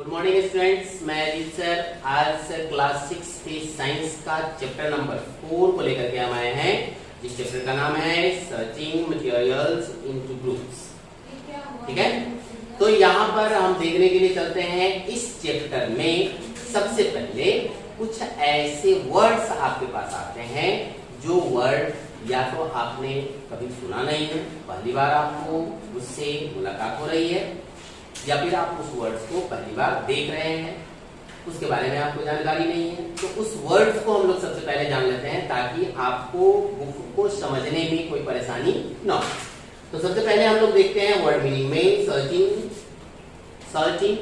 Good morning students, मैं Ajit sir आज class 6 के साइंस का चैप्टर नंबर 4 को लेकर के हम आए हैं, जिस चैप्टर का नाम है सर्चिंग मटेरियल्स इनटू ग्रुप्स। ठीक है, तो यहाँ पर हम देखने के लिए चलते हैं। इस चैप्टर में सबसे पहले कुछ ऐसे वर्ड्स आपके पास आते हैं जो वर्ड या तो आपने कभी सुना नहीं है, पहली बार आपको उससे मुलाकात हो रही है, या फिर आप उस वर्ड्स को पहली बार देख रहे हैं, उसके बारे में आपको जानकारी नहीं है। तो उस वर्ड्स को हम लोग सबसे पहले जान लेते हैं ताकि आपको बुक को समझने में कोई परेशानी न हो। तो सबसे पहले हम लोग देखते हैं वर्ड मीनिंग में सर्चिंग। सर्चिंग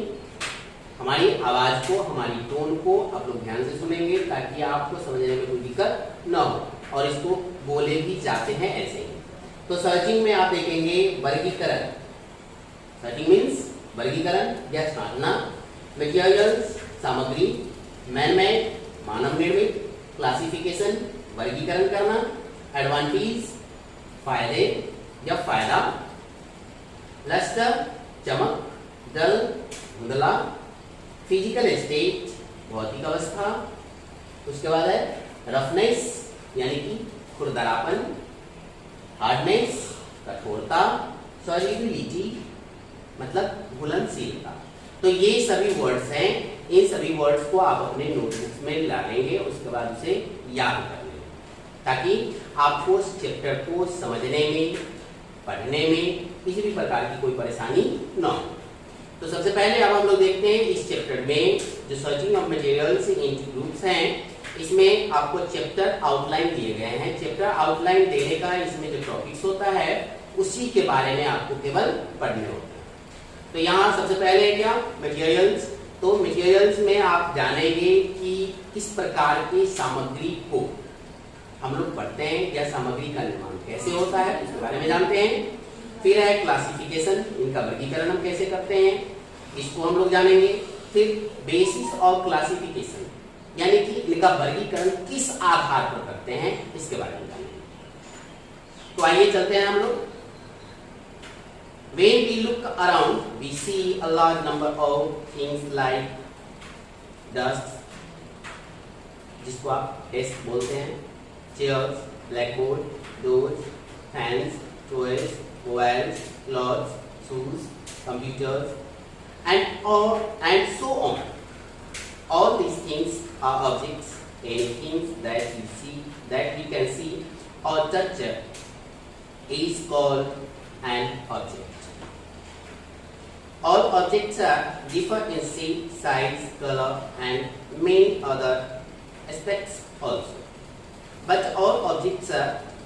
हमारी आवाज को, हमारी टोन को आप लोग ध्यान से सुनेंगे ताकि आपको समझने में कोई दिक्कत न हो, और इसको बोले भी जाते हैं ऐसे ही। तो सर्चिंग में आप देखेंगे वर्गीकरण। सर्चिंग मीन्स वर्गीकरण या छानना। मटेरियल्स सामग्री, मैन मेड मानव निर्मित, क्लासिफिकेशन वर्गीकरण करना, एडवांटेज फायदे या फायदा, लस्टर चमक, डल धुंधला, फिजिकल स्टेट भौतिक अवस्था, उसके बाद है रफनेस यानी कि खुरदरापन, हार्डनेस कठोरता, सॉलिबिलिटी मतलब घुलनशीलता। तो ये सभी वर्ड्स हैं, इन सभी वर्ड्स को आप अपने नोटबुक्स में डालेंगे, उसके बाद उसे याद कर लेंगे ताकि आपको इस चैप्टर को समझने में, पढ़ने में किसी भी प्रकार की कोई परेशानी न हो। तो सबसे पहले अब हम लोग देखते हैं इस चैप्टर में जो searching of materials into groups हैं, इसमें आपको चैप्टर आउटलाइन दिए गए हैं। चैप्टर आउटलाइन देने का इसमें जो टॉपिक्स होता है उसी के बारे में आपको केवल पढ़ने होता है। तो यहाँ सबसे पहले क्या मटेरियल्स। तो मटेरियल्स में आप जानेंगे कि किस प्रकार की सामग्री को हम लोग पढ़ते हैं या सामग्री का निर्माण कैसे होता है, इसके बारे में जानते हैं। फिर है क्लासिफिकेशन, इनका वर्गीकरण हम कैसे करते हैं, इसको हम लोग जानेंगे। फिर बेसिस ऑफ क्लासिफिकेशन यानी कि इनका वर्गीकरण किस आधार पर करते हैं, इसके बारे में जानेंगे। तो आइए चलते हैं हम लोग। When we look around, we see a large number of things like dust, जिसको आप desk बोलते हैं, chairs, blackboard, doors, fans, toys, mobiles, clothes, shoes, computers, and so on. All these things are objects. Any things that we can see or touch is called an object. All objects differ in shape, size, color, and many other aspects also. But all objects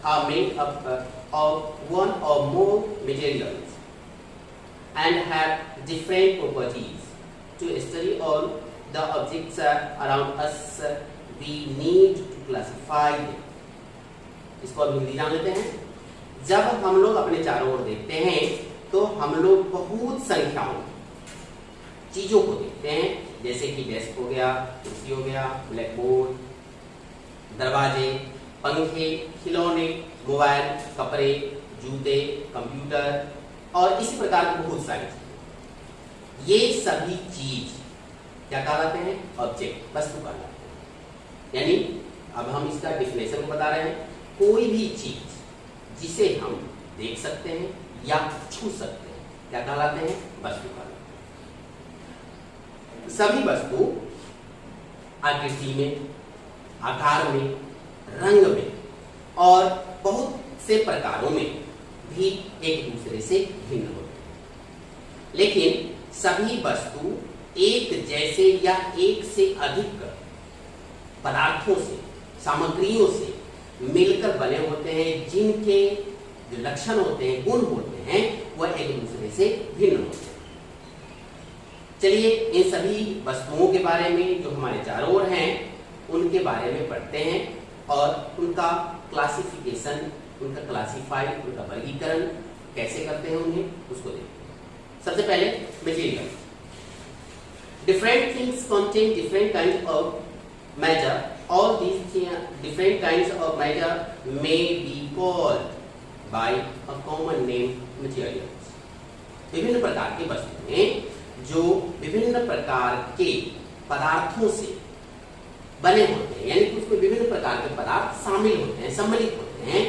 are made up of one or more materials and have different properties. To study all the objects around us, we need to classify them. इसको अब हिंदी जान लेते हैं। जब हम लोग अपने चारों ओर देखते हैं तो हम लोग बहुत संख्याओं चीजों को देखते हैं, जैसे कि डेस्क हो गया, कुर्सी हो गया, ब्लैकबोर्ड, दरवाजे, पंखे, खिलौने, मोबाइल, कपड़े, जूते, कंप्यूटर और इसी प्रकार की बहुत सारी चीजें। ये सभी चीज क्या कहलाते हैं? ऑब्जेक्ट, वस्तु कहलाते हैं। यानी अब हम इसका डिफिनेशन को बता रहे हैं। कोई भी चीज जिसे हम देख सकते हैं या छू सकते हैं क्या कहलाते हैं? वस्तु कहलाते हैं। सभी वस्तु आकृति में, आकार में, रंग में और बहुत से प्रकारों में भी एक दूसरे से भिन्न होते हैं, लेकिन सभी वस्तु एक जैसे या एक से अधिक पदार्थों से, सामग्रियों से मिलकर बने होते हैं, जिनके जो लक्षण होते हैं, गुण होते हैं, वह एक दूसरे से भिन्न होते हैं। चलिए इन सभी वस्तुओं के बारे में जो हमारे चारों ओर हैं उनके बारे में पढ़ते हैं और उनका क्लासिफिकेशन, उनका क्लासिफाई, उनका वर्गीकरण कैसे करते हैं उन्हें, उसको देखते हैं। सबसे पहले material. Different things contain different kind of matter. All these different kinds of matter may be called by a common name materials. विभिन्न प्रकार की वस्तुएं जो विभिन्न प्रकार के पदार्थों से बने होते हैं, यानी कि उसमें विभिन्न प्रकार के पदार्थ शामिल होते हैं, सम्मिलित होते हैं,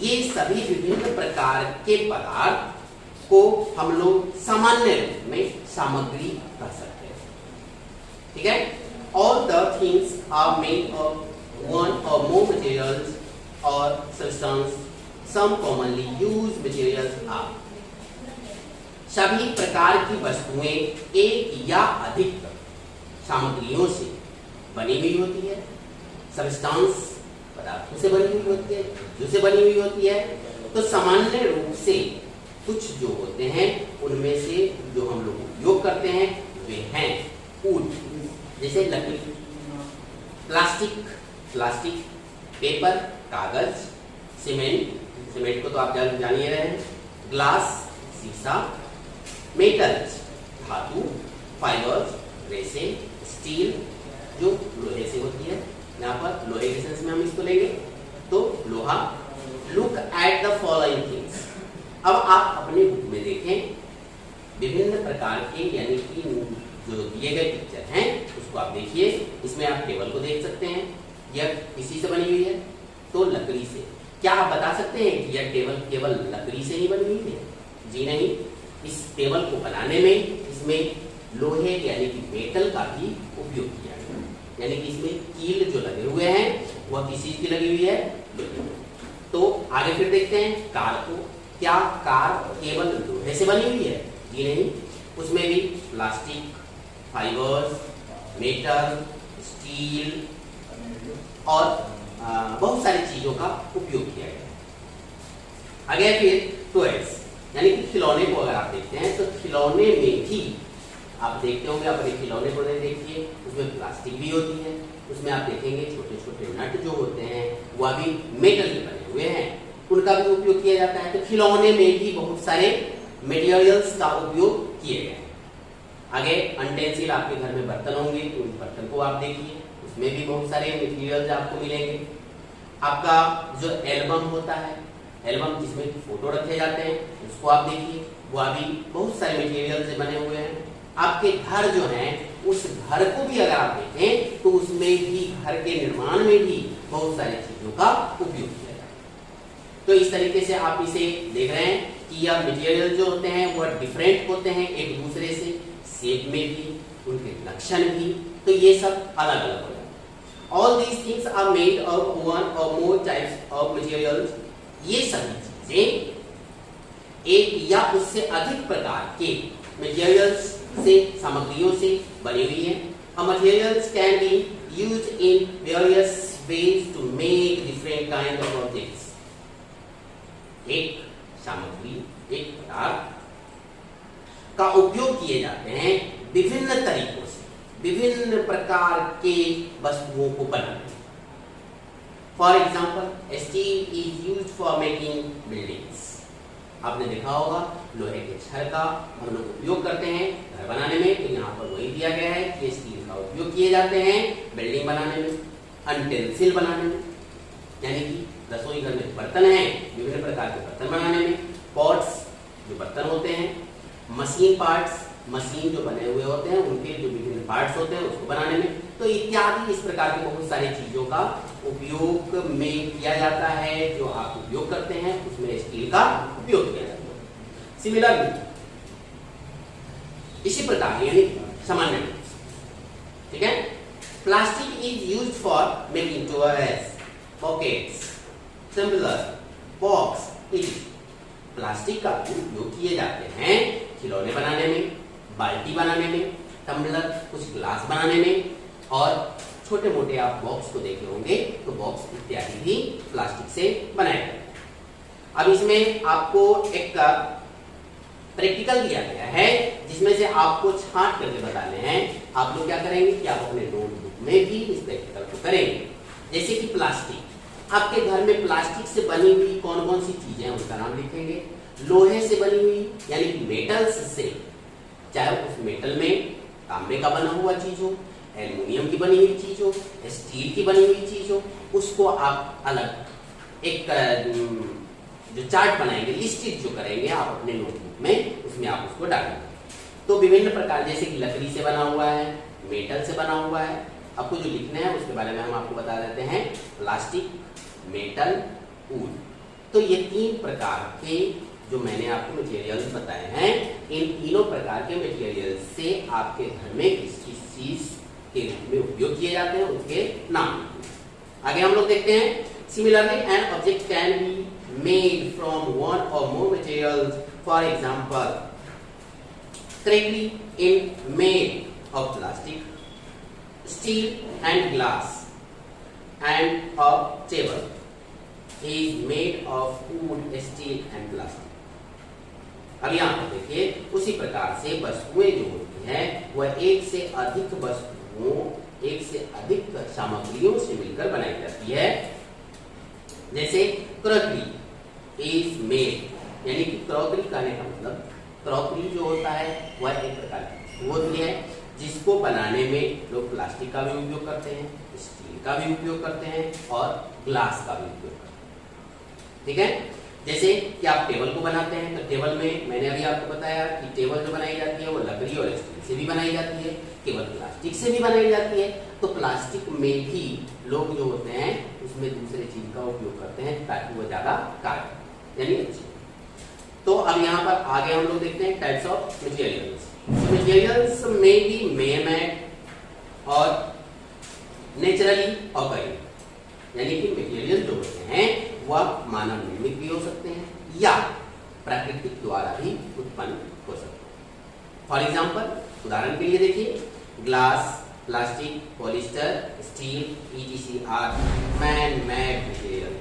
ये सभी विभिन्न प्रकार के पदार्थ को हम लोग सामान्य रूप में सामग्री कह सकते हैं। ठीक है। All the things are made of one or more materials or substance. Some commonly used materials are. सभी प्रकार की वस्तुएं एक या अधिक सामग्रियों से बनी हुई होती है। सब्सटेंस पदार्थों से बनी हुई होती है, चीजों से बनी हुई होती है। तो सामान्य रूप से कुछ जो होते हैं उनमें से जो हम लोग उपयोग करते हैं वे हैं वुड, जैसे लकड़ी, प्लास्टिक, पेपर, कागज, सीमेंट को तो आप जान ही रहे हैं, ग्लास, शीशा, मेटल्स, धातु, फाइबर्स, रेसे, स्टील जो लोहे से होती है, यहाँ पर लोहे के सेंस में हम इसको लेंगे तो लोहा। Look at the following things. अब आप अपने बुक में देखें विभिन्न प्रकार के, यानी कि जो दिए गए पिक्चर हैं उसको आप देखिए। इसमें आप टेबल को देख सकते हैं, यह किसी से बनी हुई है, तो लकड़ी से। क्या आप बता सकते हैं कि यह टेबल केवल लकड़ी से ही बनी हुई है? जी नहीं, इस टेबल को बनाने में इसमें लोहे यानी कि मेटल का भी उपयोग किया गया, यानी कि इसमें कील जो लगे हुए हैं वह किस चीज की लगी हुई है? लोहे। तो आगे फिर देखते हैं कार को। क्या कार केवल लोहे से बनी हुई है? जी नहीं, उसमें भी प्लास्टिक, फाइबर्स, मेटल, स्टील और बहुत सारी चीजों का उपयोग किया गया। आगे फिर टॉयज, यानी कि खिलौने को अगर आप देखते हैं तो खिलौने में भी आप देखते होंगे, अपने खिलौने को देखिए, उसमें प्लास्टिक भी होती है, उसमें आप देखेंगे छोटे छोटे नट जो होते हैं वह भी मेटल के बने हुए हैं, उनका भी उपयोग किया जाता है। तो खिलौने में भी बहुत सारे मटेरियल्स का उपयोग किए गए हैं। आगे अनटेंसिल, आपके घर में बर्तन होंगे तो उन बर्तन को आप देखिए, उसमें भी बहुत सारे मटेरियल्स आपको मिलेंगे। आपका जो एल्बम होता है, एल्बम जिसमें फोटो रखे जाते हैं, उसको आप देखिए, वह भी बहुत सारे मटेरियल से बने हुए हैं। आपके घर जो है उस घर को भी अगर आप देखें तो उसमें भी, घर के निर्माण में भी बहुत सारी चीजों का उपयोग किया जाता है। तो इस तरीके से आप इसे देख रहे हैं कि यह मटेरियल जो होते हैं वह डिफरेंट होते हैं एक दूसरे से, शेप में भी, उनके लक्षण भी, तो ये सब अलग अलग हो जाते हैं। All these things are made of one or more types of materials. ये सभी चीजें एक या उससे अधिक प्रकार के मटेरियल्स से, सामग्रियों से बनी हुई है। Materials can be used in various ways to make different kind of objects. एक सामग्री, एक पदार्थ का उपयोग किए जाते हैं विभिन्न तरीकों से, विभिन्न प्रकार के वस्तुओं को बनाने। For example, steel is used for making buildings. आपने देखा होगा लोहे के छड़ का हम लोग उपयोग करते हैं घर बनाने में, तो यहाँ पर वही दिया गया है कि स्टील का उपयोग किए जाते हैं बिल्डिंग बनाने में, अनटेंसिल बनाने में, यानी कि रसोई घर में बर्तन हैं, विभिन्न प्रकार के बर्तन बनाने में, पॉट्स जो बर्तन होते हैं, मशीन पार्ट्स, मशीन जो बने हुए होते हैं उनके जो विभिन्न पार्ट्स होते हैं उसको बनाने में, तो इत्यादि इस प्रकार की बहुत सारी चीजों का उपयोग में किया जाता है। जो आप उपयोग करते हैं उसमें स्टील का उपयोग किया जाता है। सिमिलरली, इसी प्रकार यानी सामान्य, ठीक है, plastic is used for making toys, pockets, tumbler, box. Plastic का उपयोग किए जाते हैं खिलौने बनाने में, बाल्टी बनाने में, टम्बलर, कुछ ग्लास बनाने में, और छोटे मोटे आप बॉक्स को देखे होंगे तो बॉक्स इत्यादि भी प्लास्टिक से बनाए जाते हैं। अब इसमें आपको एक प्रैक्टिकल दिया गया है जिसमें से आपको छांट करके बताने हैं। आप लोग क्या करेंगे कि आप अपने नोटबुक में भी इस प्रैक्टिकल को करेंगे। जैसे कि प्लास्टिक, आपके घर में प्लास्टिक से बनी हुई कौन कौन सी चीजें हैं उसका नाम लिखेंगे। लोहे से बनी हुई यानी कि मेटल्स से, चाहे उस मेटल में तांबे का बना हुआ चीज हो, एल्युमिनियम की बनी हुई चीज हो, स्टील की बनी हुई चीज हो, उसको आप अलग एक जो चार्ट बनाएंगे, लिस्टेड जो करेंगे आप अपने नोटबुक में, उसमें आप उसको डालेंगे। तो विभिन्न प्रकार, जैसे कि लकड़ी से बना हुआ है, मेटल से बना हुआ है। आपको जो लिखना है उसके बारे में हम आपको बता देते हैं, प्लास्टिक, मेटल, वूल। तो ये 3 प्रकार के जो मैंने आपको मटेरियल्स बताए हैं, इन तीनों प्रकार के मटेरियल्स से आपके घर में किस किस चीज के रूप में उपयोग किए जाते हैं उसके नाम। आगे हम लोग देखते हैं, similarly an object can be made from one or more materials, for example crockery in made of plastic, steel and glass, and a table is made of wood, steel and plastic। अब यहाँ पर देखिए, उसी प्रकार से वस्तुएं जो होती हैं वह एक से अधिक वस्तुओं, एक से अधिक सामग्रियों से मिलकर बनाई जाती है। जैसे क्रॉकरी इज मेड, यानी कि क्रॉकरी कहने का मतलब, क्रॉकरी जो होता है वह एक प्रकार की वस्तु होती है जिसको बनाने में लोग प्लास्टिक का भी उपयोग करते हैं, स्टील का भी उपयोग करते हैं और ग्लास का भी उपयोग करते हैं। ठीक है, जैसे कि आप टेबल को बनाते हैं, तो टेबल में मैंने अभी आपको बताया कि टेबल जो बनाई जाती है वो लकड़ी और स्टील से भी बनाई जाती है, केवल प्लास्टिक से भी बनाई जाती है। तो प्लास्टिक में भी लोग जो होते हैं उसमें दूसरे चीज का उपयोग करते हैं ताकि वो ज्यादा कारगर यानी अच्छी। तो अब यहाँ पर आगे हम लोग देखते हैं टाइप्स ऑफ मटेरियल्स। मटेरियल्स में बी मैन-मेड और नेचुरली ऑकरिंग, यानी कि मटेरियल जो होते हैं वह मानव निर्मित भी हो सकते हैं या प्राकृतिक द्वारा भी उत्पन्न हो सकते हैं। फॉर एग्जाम्पल, उदाहरण के लिए देखिए, glass, plastic, polyester, steel, ETC are man made material,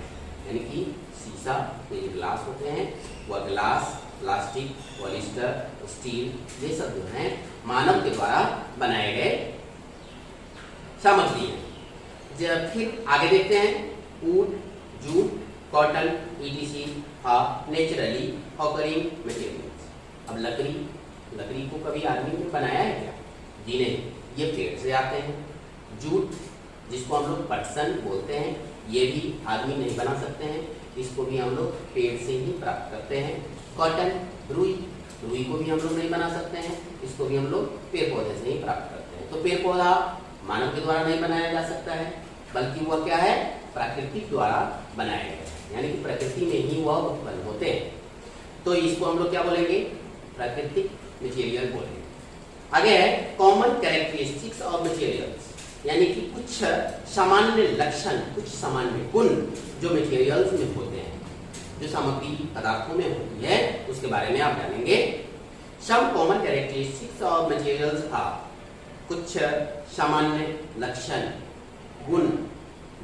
यानी कि शीशा के जो ग्लास होते हैं वह ग्लास, प्लास्टिक, पॉलिस्टर, स्टील, ये सब जो हैं मानव के द्वारा बनाए गए सामग्री है। फिर आगे देखते हैं, wood, jute, cotton, ETC are naturally occurring materials. अब लकड़ी को कभी आदमी ने बनाया है क्या? जी नहीं, ये पेड़ से आते हैं। जूट, जिसको हम लोग पटसन बोलते हैं, ये भी आदमी नहीं बना सकते हैं, इसको भी हम लोग पेड़ से ही प्राप्त करते हैं। कॉटन, रुई को भी हम लोग नहीं बना सकते हैं, इसको भी हम लोग पेड़ पौधे से ही प्राप्त करते हैं। तो पेड़ पौधा मानव के द्वारा नहीं बनाया जा सकता है, बल्कि वह क्या है, प्राकृतिक द्वारा बनाया गया है, यानी कि प्रकृति में ही वह उत्पन्न होते हैं। तो इसको हम लोग क्या बोलेंगे, प्राकृतिक मटेरियल बोलेंगे। आगे है कॉमन कैरेक्टरिस्टिक्स ऑफ मटेरियल्स, यानी कि कुछ सामान्य लक्षण, कुछ सामान्य गुण जो मटेरियल्स में होते हैं, जो सामग्री पदार्थों में होती है, उसके बारे में आप जानेंगे। Some common characteristics of materials are, कुछ सामान्य लक्षण गुण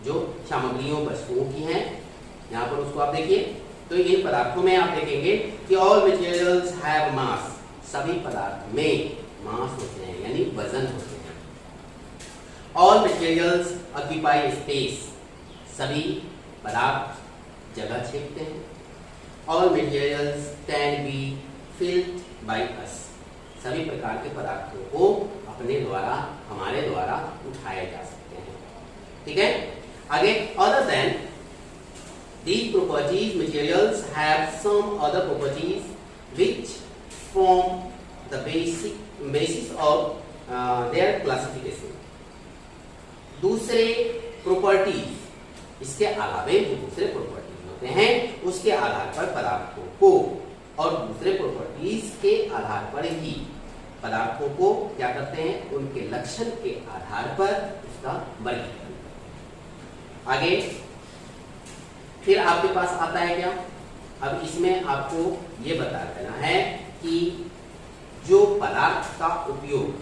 जो सामग्रियों वस्तुओं की हैं, यहाँ पर उसको आप देखिए। तो इन पदार्थों में आप देखेंगे कि ऑल मटेरियल्स हैव मास, सभी पदार्थ में मास होते हैं यानी वजन होते हैं। ऑल मटेरियल्स ऑक्यूपाई स्पेस, सभी पदार्थ जगह छेदते हैं। All materials can be filled by us, सभी प्रकार के पदार्थों को अपने द्वारा, हमारे द्वारा उठाए जा सकते हैं। ठीक है, आगे other than these properties, materials have some other properties which form the basis of their classification। दूसरे प्रॉपर्टीज, इसके अलावे जो दूसरे प्रॉपर्टीज होते हैं उसके आधार पर पदार्थों को, और दूसरे प्रॉपर्टीज के आधार पर ही पदार्थों को क्या करते हैं, उनके लक्षण के आधार पर उसका वर्गीकरण। आगे फिर आपके पास आता है क्या, अब इसमें आपको ये बता देना है कि जो पदार्थ का उपयोग,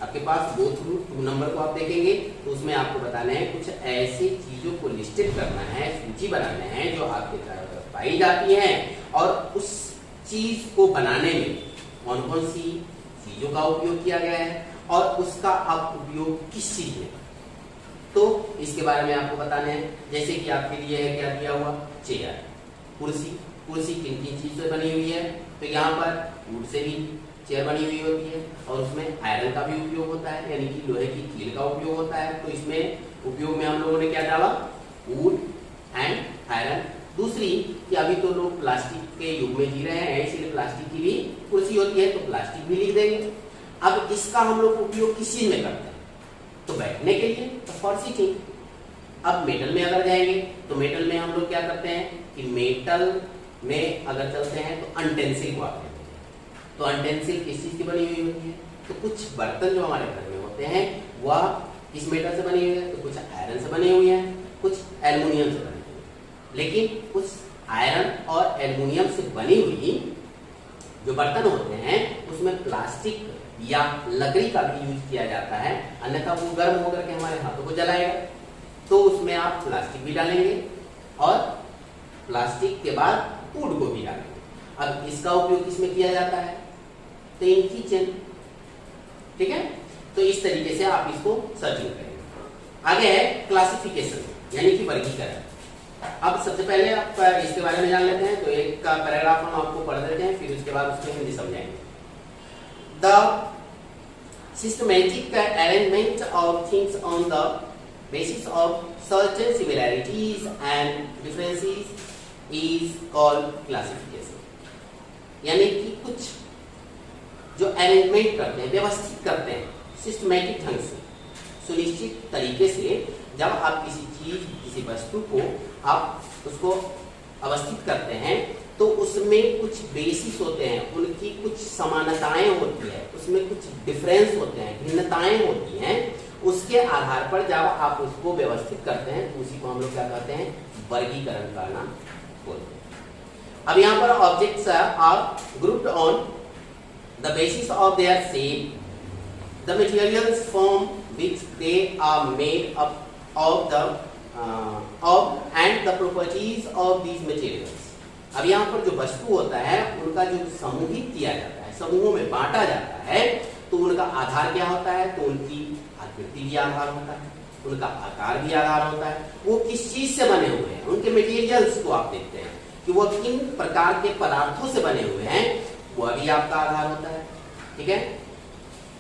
आपके पास गो थ्रू 2 नंबर को आप देखेंगे तो उसमें आपको बताना है, कुछ ऐसी चीजों को लिस्टेड करना है, सूची बनाना है जो आपके चारों तरफ पाई जाती हैं, और उस चीज को बनाने में कौन कौन सी चीजों का उपयोग किया गया है और उसका आप उपयोग किस चीज में। तो इसके बारे में आपको बताना है। जैसे कि आपके लिए है क्या दिया हुआ, चेयर, कुर्सी किन किन चीज से बनी हुई है, तो यहाँ पर वुड से भी चेयर बनी हुई होती है और उसमें आयरन का भी उपयोग होता है, यानी कि लोहे की कील का उपयोग होता है। तो इसमें उपयोग में हम लोगों ने क्या डाला, वुड एंड आयरन दूसरी कि अभी तो लोग प्लास्टिक के युग में जी रहे हैं, इसलिए प्लास्टिक की भी कुर्सी होती है, तो प्लास्टिक भी लिख देंगे। अब इसका हम लोग उपयोग किस चीज में करते हैं? तो बैठने के लिए, तो फॉर सीटिंग। अब मेटल में अगर जाएंगे तो मेटल में हम लोग क्या करते हैं कि मेटल में अगर चलते हैं तो अनटेंसिल को आते हैं। तो अनटेंसिल किस चीज की बनी हुई होती है? तो कुछ बर्तन जो हमारे घर में होते हैं वह किस मेटल से बनी हुई है? तो कुछ आयरन से बनी हुई है, कुछ एल्युमिनियम से बनी हुई है। लेकिन कुछ आयरन और एल्युमिनियम से बनी हुई जो बर्तन होते हैं उसमें प्लास्टिक या लकड़ी का भी यूज किया जाता है, अन्यथा वो गर्म होकर के हमारे हाथों को जलाएगा। तो उसमें आप प्लास्टिक भी डालेंगे और प्लास्टिक के बाद वुड को भी डालेंगे। अब इसका उपयोग किसमें किया जाता है? तो इन किचन। ठीक है, तो इस तरीके से आप इसको सर्चिंग करेंगे। आगे है क्लासिफिकेशन, यानी कि वर्गीकरण। अब सबसे पहले आप इसके बारे में जान लेते हैं। तो एक का पैराग्राफ हम आपको पढ़ देते हैं, फिर उसके बाद उसमें हिंदी समझाएंगे। The systematic arrangement of things on the basis of certain similarities and differences is called classification। यानी कि कुछ जो अरेंजमेंट करते हैं, व्यवस्थित करते हैं सिस्टमैटिक ढंग से, सुनिश्चित तरीके से, जब आप किसी चीज किसी वस्तु को आप उसको अवस्थित करते हैं तो उसमें कुछ बेसिस होते हैं, उनकी कुछ समानताएं होती है, उसमें कुछ डिफरेंस होते हैं, भिन्नताएं होती हैं। उसके आधार पर जब आप उसको व्यवस्थित करते हैं तो उसी को हम लोग क्या कहते हैं? वर्गीकरण करना बोलते हैं। अब यहाँ पर objects are grouped on the basis of their shape, the materials from which they are made up of the and the properties of these materials. अब यहाँ पर जो वस्तु होता है उनका जो समूहित किया जाता है, समूहों में बांटा जाता है, तो उनका आधार क्या होता है? तो उनकी आकृति भी आधार होता है, उनका आकार भी आधार होता है, वो किस चीज से बने हुए हैं, उनके मटेरियल्स को आप देखते हैं कि वो किन प्रकार के पदार्थों से बने हुए हैं, वह भी आपका आधार होता है। ठीक है,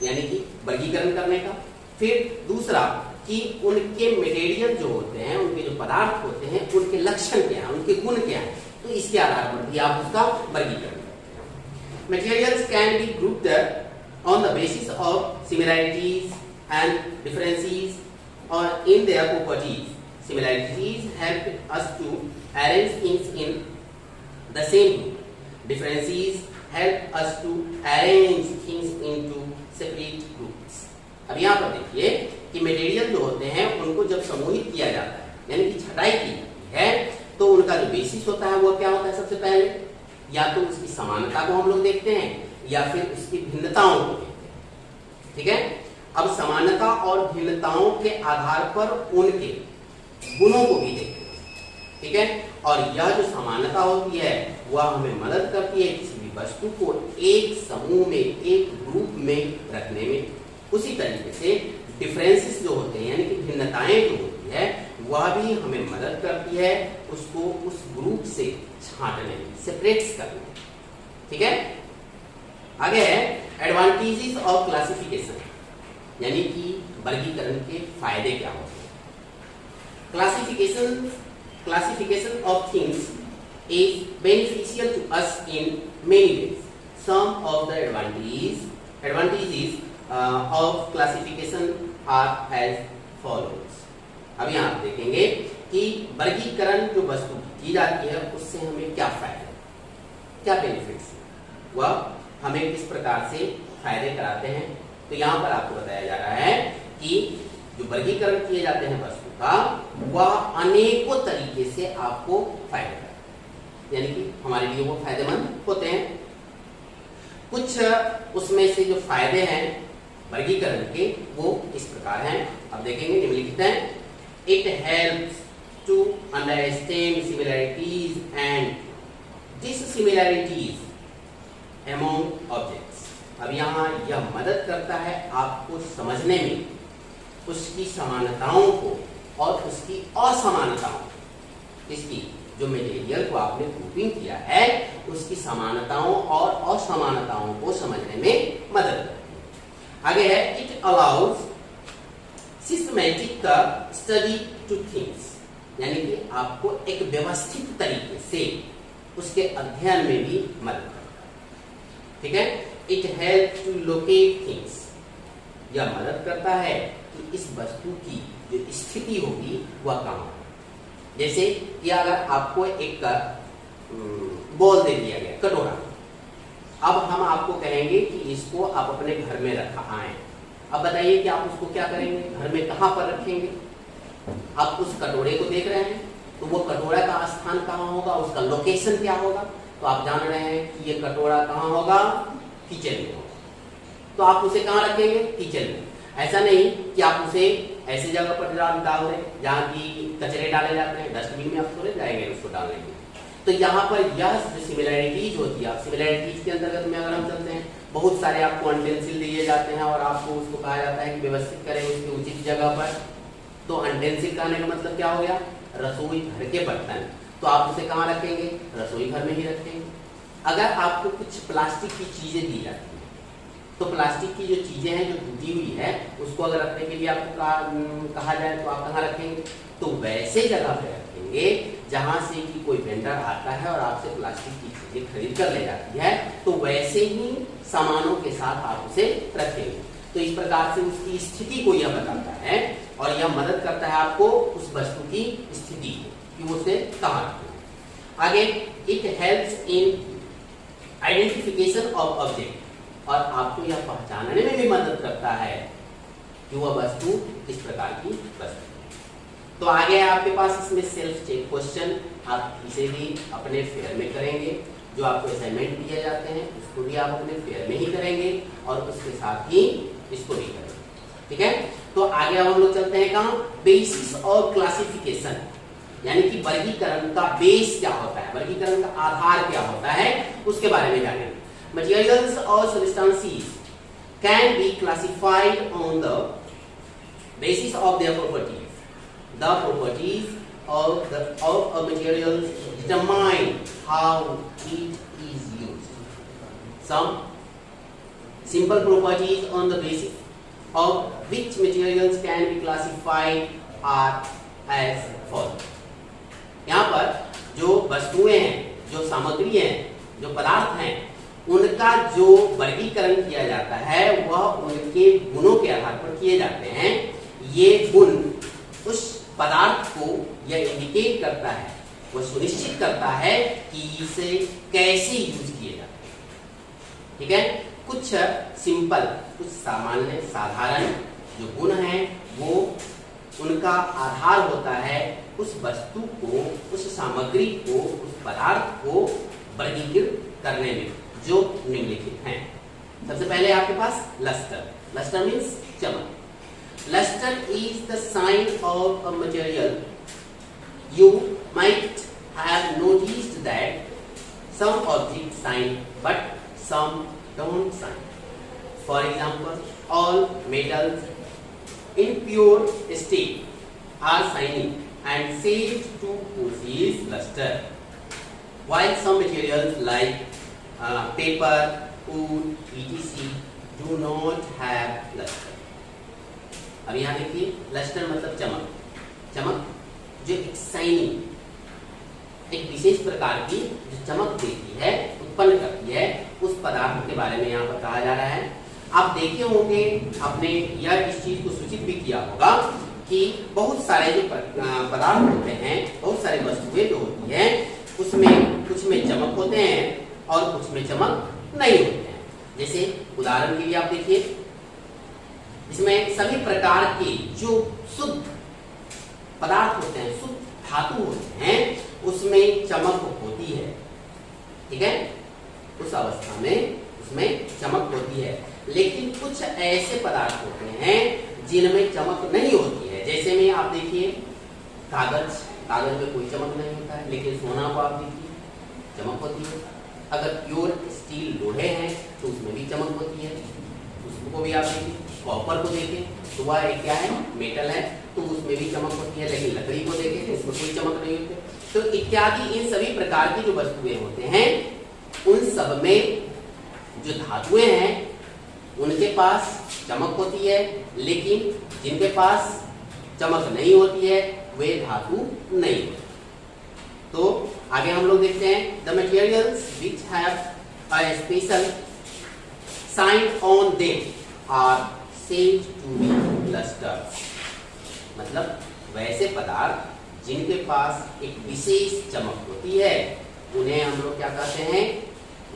यानी कि वर्गीकरण करने का। फिर दूसरा कि उनके मटेरियल जो होते हैं, उनके जो पदार्थ होते हैं, उनके लक्षण क्या है, उनके गुण क्या है, तो इसके आधार पर भी आप उसका वर्गीकरण करते हैं। Materials can be grouped on the basis of similarities and differences or in their properties. Similarities help us to arrange things in the same group. Differences help us to arrange things into separate groups. अब यहाँ पर देखिए कि material जो होते हैं उनको जब समूहित किया जाता है, यानी कि छटाई की जाती है, तो उनका जो बेसिस होता है वो क्या होता है? सबसे पहले या तो उसकी समानता को हम लोग देखते हैं या फिर उसकी भिन्नताओं को देखते हैं। ठीक है, अब समानता और भिन्नताओं के आधार पर उनके गुणों को भी देखते हैं। ठीक है, और यह जो समानता होती है वह हमें मदद करती है किसी भी वस्तु को एक समूह में, एक ग्रुप में रखने में। उसी तरीके से डिफरेंसेस जो होते हैं, यानी कि भिन्नताएं जो होती है, वह भी हमें मदद करती है उसको उस ग्रुप से छांटने में, सेपरेट करने में। ठीक है, आगे है एडवांटेजेस ऑफ क्लासिफिकेशन, यानी कि वर्गीकरण के फायदे क्या होते हैं। Classification of things is beneficial to us in many ways. Some of the advantages of classification are as follows. अभी आप देखेंगे कि वर्गीकरण जो वस्तु की जाती है उससे हमें क्या फायदा, क्या बेनिफिट्स, वह हमें किस प्रकार से फायदे कराते हैं। तो यहाँ पर आपको बताया जा रहा है कि जो वर्गीकरण किए जाते हैं वस्तु का, वह अनेकों तरीके से आपको फायदा करता है, यानी कि हमारे लिए वो फायदेमंद होते हैं। कुछ उसमें से जो फायदे हैं वर्गीकरण के वो इस प्रकार हैं, अब देखेंगे, निम्नलिखित हैं। It helps to understand similarities and dissimilarities among objects. अब यहाँ यह मदद करता है आपको समझने में उसकी समानताओं को और उसकी असमानताओं, इसकी जो मटेरियल को आपने ग्रुपिंग किया है उसकी समानताओं और असमानताओं को समझने में मदद करती है। आगे है it allows systematic study two things, यानी कि आपको एक व्यवस्थित तरीके से उसके अध्ययन में भी मदद करता है। ठीक है, it help to locate things, यह मदद करता है कि इस वस्तु की जो स्थिति होगी वह कहाँ हो। जैसे कि अगर आपको एक बॉल दे दिया गया, कटोरा, अब हम आपको कहेंगे कि इसको आप अपने घर में रखा आए। अब बताइए कि आप उसको क्या करेंगे, घर में कहाँ पर रखेंगे। आप उस कटोरे को देख रहे हैं तो वो कटोरा का स्थान कहाँ होगा, उसका लोकेशन क्या होगा। तो आप जान रहे हैं कि ये कटोरा कहाँ होगा, किचन में होगा, तो आप उसे कहाँ रखेंगे, किचन में। ऐसा नहीं कि आप उसे ऐसी जगह पर डाल दें जहाँ की कचरे डाले जाते हैं, डस्टबिन में आप थोड़े जाएंगे उसको डालने के। तो यहाँ पर यह जो सिमिलैरिटीज होती है, सिमिलैरिटीज के अंतर्गत में अगर हम चलते हैं, बहुत सारे आपको अटेंसिल दिए जाते हैं और आपको उसको कहा जाता है कि व्यवस्थित करें उसकी उचित जगह पर। तो अटेंसिल कहने का मतलब क्या हो गया, रसोई घर के बर्तन। तो आप उसे कहाँ रखेंगे, रसोई घर में ही रखेंगे। अगर आपको कुछ प्लास्टिक की चीजें दी जाती हैं, तो प्लास्टिक की जो चीजें हैं जो टूटी हुई है उसको अगर रखने के लिए आपको कहा जाए तो आप कहाँ रखेंगे, तो वैसे जगह पे रखेंगे जहां से कि कोई वेंडर आता है और आपसे प्लास्टिक की चीजें खरीद कर ले जाती है, तो वैसे ही सामानों के साथ आप उसे रखेंगे। तो इस प्रकार से उसकी स्थिति को यह बताता है और यह मदद करता है आपको उस वस्तु की स्थिति को कि उसे कहाँ रखें। आगे, it helps in identification of object, और आपको यह पहचानने में भी मदद करता है कि वह वस्तु किस प्रकार की वस्तु है। तो आगे आपके पास इसमें सेल्फ चेक क्वेश्चन, आप इसे भी अपने फेयर में करेंगे। जो आपको असाइनमेंट दिए जाते हैं उसको भी आप अपने फेयर में ही करेंगे और उसके साथ ही इसको भी करेंगे। ठीक है, तो आगे अब हम लोग चलते हैं कहाँ, बेसिस और क्लासिफिकेशन, यानी कि वर्गीकरण का बेस क्या होता है, वर्गीकरण का आधार क्या होता है, उसके बारे में जानेंगे। Materials or substances can be classified on the basis of their properties. The properties of a material determine how it is used. Some simple properties on the basis of which materials can be classified are as follows. यहाँ पर जो वस्तुएं हैं, जो सामग्री है, जो पदार्थ हैं, उनका जो वर्गीकरण किया जाता है वह उनके गुणों के आधार पर किए जाते हैं। ये गुण उस पदार्थ को यह इंडिकेट करता है, वह सुनिश्चित करता है कि इसे कैसे यूज किए जाते हैं। ठीक है, कुछ सिंपल, कुछ सामान्य, साधारण जो गुण हैं वो उनका आधार होता है उस वस्तु को, उस सामग्री को, उस पदार्थ को वर्गीकृत करने में, जो निम्नलिखित हैं। सबसे पहले आपके पास लस्टर, लस्टर मीन्स चमक। Lustre is the sign of a material. You might have noticed that some object shine but some don't shine. For example, all metals in pure state are shining and said to possess luster, while some materials like paper, wood, etc. do not have luster. अब यहाँ देखिए, lustre मतलब चमक। चमक जो एक shining, एक विशेष प्रकार की जो चमक देती है, उत्पन्न करती है, उस पदार्थ के बारे में यहाँ पर कहा जा रहा है। आप देखे होंगे, आपने यह इस चीज को सूचित भी किया होगा कि बहुत सारे जो पदार्थ होते हैं, बहुत सारी वस्तुएं जो होती हैं, उसमें कुछ में चमक होते हैं और कुछ में चमक नहीं होते हैं। जैसे उदाहरण के लिए आप देखिए, इसमें सभी प्रकार के जो शुद्ध पदार्थ होते हैं, शुद्ध धातु होते हैं, उसमें चमक होती है। ठीक है, उस अवस्था में उसमें चमक होती है। लेकिन कुछ ऐसे पदार्थ होते हैं जिनमें चमक नहीं होती है। जैसे में आप देखिए कागज, कागज में कोई चमक नहीं होता है, लेकिन सोना को आप देखिए चमक होती है। अगर प्योर स्टील लोहे हैं तो उसमें भी चमक होती है, उसको भी आप देखिए। कॉपर को देखें तो वह क्या है, मेटल है, तो उसमें भी चमक होती है। लेकिन लकड़ी को देखें तो उसमें कोई चमक नहीं होती। तो इत्यादि इन सभी प्रकार की जो वस्तुएं होते हैं, उन सब में जो धातुएं हैं उनके पास चमक होती है, लेकिन जिनके पास चमक नहीं होती है वे धातु नहीं होते। तो आगे हम लोग देखते हैं the materials which have a special sign on them are said to be lusters. मतलब वैसे पदार्थ जिनके पास एक विशेष चमक होती है उन्हें हम लोग क्या कहते हैं,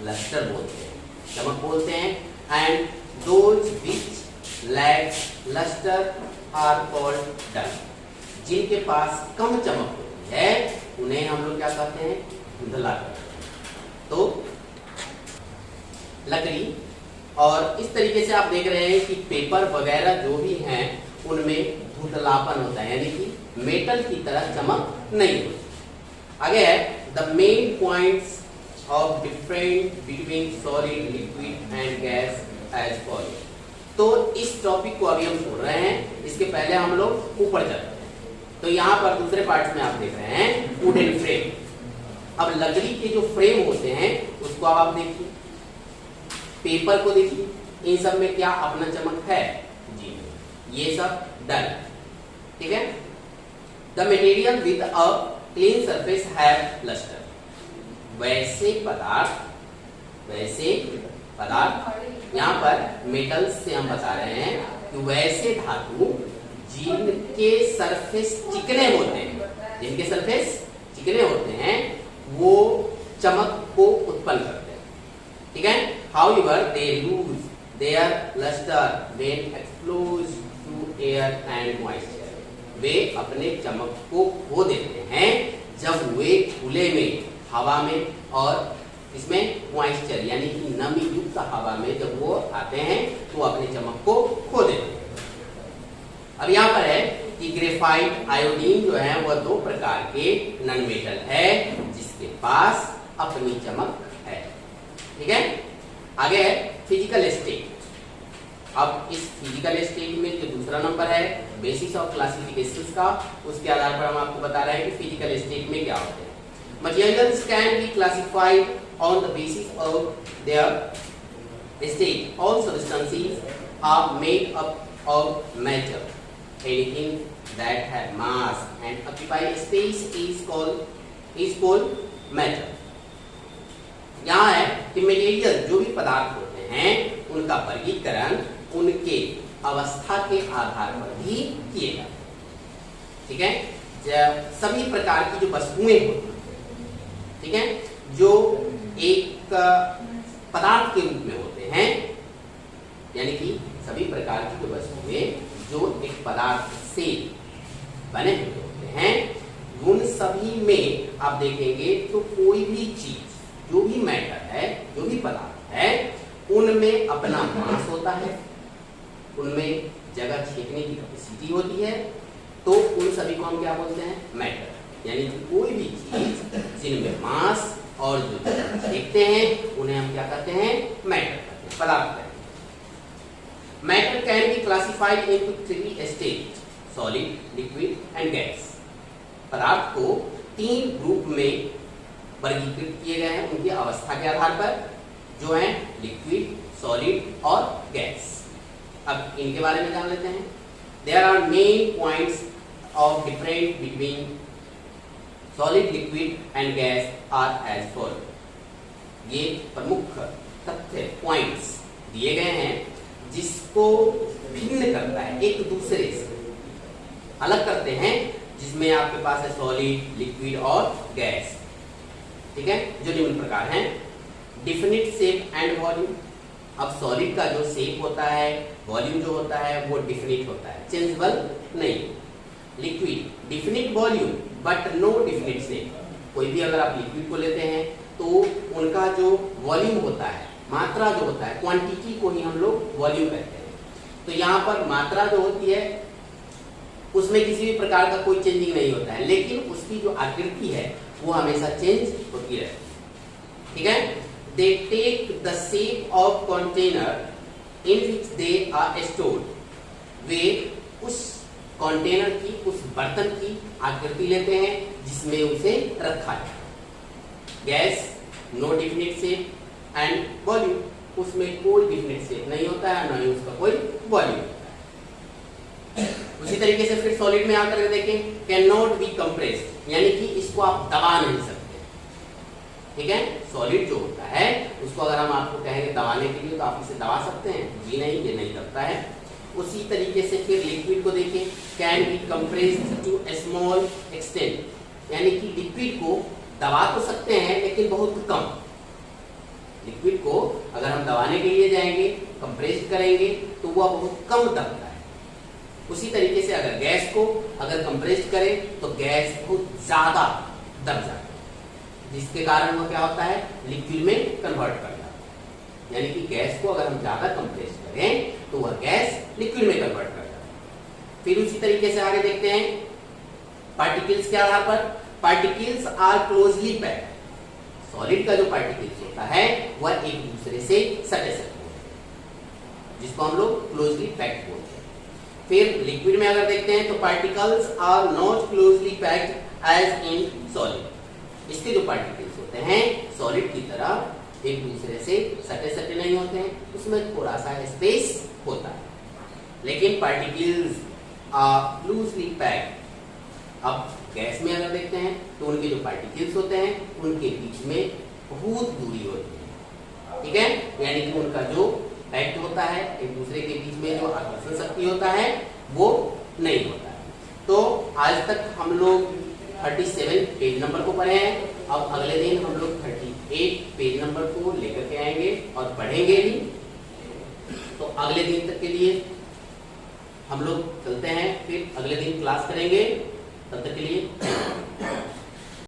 लस्टर बोलते हैं, चमक बोलते हैं। And those which lack luster are called dull. जिनके पास कम चमक होती है उन्हें हम लोग क्या कहते हैं, धुंधला कहते हैं। तो लकड़ी और इस तरीके से आप देख रहे हैं कि पेपर वगैरह जो भी हैं उनमें धुंधलापन होता है, यानी कि मेटल की तरह चमक नहीं होती। आगे है the main points of different between solid liquid and gas as following. तो इस टॉपिक को अभी हम छोड़ रहे हैं, इसके पहले हम लोग ऊपर चलते हैं। तो यहाँ पर दूसरे पार्ट में आप देख रहे हैं वुडन फ्रेम। अब लकड़ी के जो फ्रेम होते हैं उसको अब आप देखिए, पेपर को देखिए, इन सब में क्या अपना चमक है जी, ये सब डल, ठीक है। The material with a clean surface have lustre. वैसे पदार्थ यहाँ पर मेटल से हम बता रहे हैं कि वैसे धातु जिनके सरफेस चिकने होते हैं, जिनके सरफेस चिकने होते हैं वो चमक को उत्पन्न करते हैं, ठीक है। However, they lose their luster when exposed to air and moisture. वे अपने चमक को खो देते हैं जब वे खुले में, हवा में और इसमें मॉइस्चर यानी कि नमी युक्त हवा में जब वो आते हैं तो अपने चमक को खो देते हैं। अब यहाँ पर है कि ग्रेफाइट आयोडीन जो है वह दो प्रकार के नॉन मेटल है जिसके पास अपनी चमक है, ठीक है। आगे है फिजिकल स्टेट। अब इस फिजिकल स्टेट में जो दूसरा नंबर है बेसिस ऑफ क्लासिफिकेशंस का, उसके आधार पर हम आपको बता रहे हैं कि फिजिकल स्टेट में क्या होते हैं। Materials can be classified on the basis of their state. All substances are made up of matter. Anything that have mass and occupy space is called matter. यहाँ है कि मटेरियल जो भी पदार्थ होते हैं उनका वर्गीकरण उनके अवस्था के आधार पर भी किए जाते हैं, ठीक है। सभी प्रकार की जो वस्तुएं होती हैं, ठीक है, जो एक पदार्थ के रूप में होते हैं, यानी कि सभी प्रकार की जो वस्तुएं जो एक पदार्थ से बने हुए होते हैं उन सभी में आप देखेंगे तो कोई भी चीज, जो भी मैटर है, जो भी पदार्थ है, उनमें अपना मास होता है, उनमें जगह छेदने की कैपेसिटी होती है। तो उन सभी को हम क्या बोलते हैं, मैटर। यानी कि कोई भी चीज जिनमें मास और जो जगह छेदते हैं उन्हें हम क्या कहते हैं, मैटर कहते हैं, पदार्थ कहते हैं। Matter can be classified into three state, solid, liquid and gas. पदार्थ को तीन ग्रुप में वर्गीकृत किए गए हैं उनकी अवस्था के आधार पर, जो है लिक्विड, सॉलिड और गैस। अब इनके बारे में जान लेते हैं। There are main points of difference between solid, liquid and gas are as following. ये प्रमुख तथ्य, पॉइंट्स दिए गए हैं जिसको भिन्न करता है, एक दूसरे से अलग करते हैं, जिसमें आपके पास है सॉलिड, लिक्विड और गैस, ठीक है, जो निम्न प्रकार हैं। Definite shape and volume. अब सॉलिड का जो शेप होता है, वॉल्यूम जो होता है वो डिफिनिट होता है, चेंजेबल नहीं। Liquid definite volume but no definite shape. कोई भी अगर आप लिक्विड को लेते हैं तो उनका जो वॉल्यूम होता है, मात्रा जो होता है, क्वांटिटी को ही हम लोग वॉल्यूम कहते हैं। तो यहाँ पर मात्रा जो होती है उसमें किसी भी प्रकार का कोई चेंजिंग नहीं होता है, लेकिन उसकी जो आकृति है वो हमेशा चेंज होती रहती है, ठीक है। They take the shape of container in which they are stored. वे उस कंटेनर की, उस बर्तन की आकृति लेते हैं जिसमें उसे रखा है। Gas no definite shape and volume, उसमें कोई डिफिनिट शेप नहीं होता है, न ही उसका कोई वॉल्यूम होता है। उसी तरीके से फिर सॉलिड में आकर देखें, कैन नॉट बी कंप्रेस्ड, यानी कि इसको आप दबा नहीं सकते। ठीक है, सॉलिड जो होता है उसको अगर हम आपको कहेंगे दबाने के लिए तो आप इसे दबा सकते हैं? जी नहीं, ये नहीं करता है। उसी तरीके से फिर लिक्विड को देखें, can be compressed to a small extent, यानी कि लिक्विड को दबा तो सकते हैं लेकिन बहुत कम। लिक्विड को अगर हम दबाने के लिए जाएंगे, कंप्रेस करेंगे तो वह बहुत कम दबता है। उसी तरीके से अगर गैस को अगर कंप्रेस करें तो गैस बहुत ज्यादा दब जाता है, जिसके कारण वह क्या होता है, लिक्विड में कन्वर्ट कर जाता है। यानी कि गैस को अगर हम ज्यादा कंप्रेस करें तो वह गैस लिक्विड में कन्वर्ट कर जाता है। फिर उसी तरीके से आगे देखते हैं, पार्टिकल्स के आधार पर, particles are closely packed, solid का जो पार्टिकल्स होता है वह एक दूसरे से सटे सटे होते हैं, जिसको हम लोग क्लोजली पैक्ड बोलते हैं। फिर लिक्विड में अगर देखते हैं तो particles are not closely packed as in solid, इसके जो पार्टिकल्स होते हैं सॉलिड की तरह एक दूसरे से सटे सटे नहीं होते हैं, उसमें थोड़ा सा स्पेस होता है। लेकिन पार्टिकल्स आर लूजली पैक्ड, अब गैस में अगर देखते हैं तो उनके जो पार्टिकल्स होते हैं उनके बीच में बहुत दूरी होती है। ठीक है, यानी कि उनका जो पैक्ट होता है, एक दूसरे के बीच में जो आकर्षण शक्ति होता है वो नहीं होता है। तो आज तक हम लोग 37 पेज नंबर को पढ़े हैं। अब अगले दिन हम लोग 38 पेज नंबर को लेकर के आएंगे और पढ़ेंगे भी। तो अगले दिन तक के लिए हम लोग चलते हैं, फिर अगले दिन क्लास करेंगे। तब तक के लिए